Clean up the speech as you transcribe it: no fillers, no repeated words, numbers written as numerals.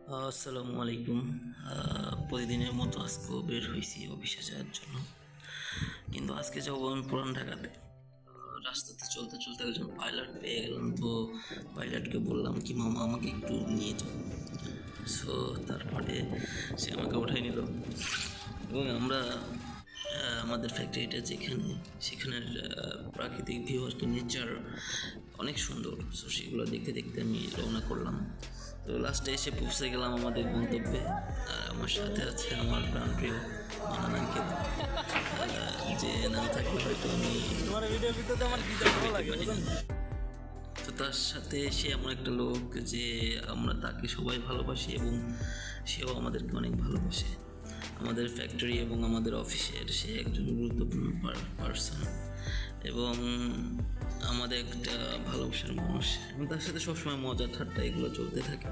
আসসালামু আলাইকুম। প্রতিদিনের মতো আজকেও বের হয়েছি অফিসে যাওয়ার জন্য, কিন্তু আজকে যাবো আমি পুরান ঢাকাতে। রাস্তাতে চলতে চলতে একজন পাইলট পেয়ে গেলাম, তো পাইলটকে বললাম কি মামা আমাকে একটু নিয়ে যাও। সো তারপরে সে আমাকে উঠাই নিল এবং আমরা আমাদের ফ্যাক্টরিটা যেখানে, সেখানের প্রাকৃতিক ভিউ আর কি, নেচার অনেক সুন্দর। সো সেগুলো দেখতে দেখতে আমি রওনা করলাম। তো লাস্টে এসে পৌঁছে গেলাম আমাদের গন্তব্যে। আর আমার সাথে আছে আমার প্রাণপ্রিয় মানান আঙ্কেল, যে না থাকলে হয়তো আমি পারি না। তো তার সাথে সে এমন একটা লোক যে আমরা তাকে সবাই ভালোবাসি এবং সেও আমাদেরকে অনেক ভালোবাসে। আমাদের ফ্যাক্টরি এবং আমাদের অফিসের সে একজন গুরুত্বপূর্ণ পার্সন এবং আমাদের একটা ভালোবাসার মানুষ, এবং তার সাথে সবসময় মজা ঠাট্টা এগুলো চলতে থাকে।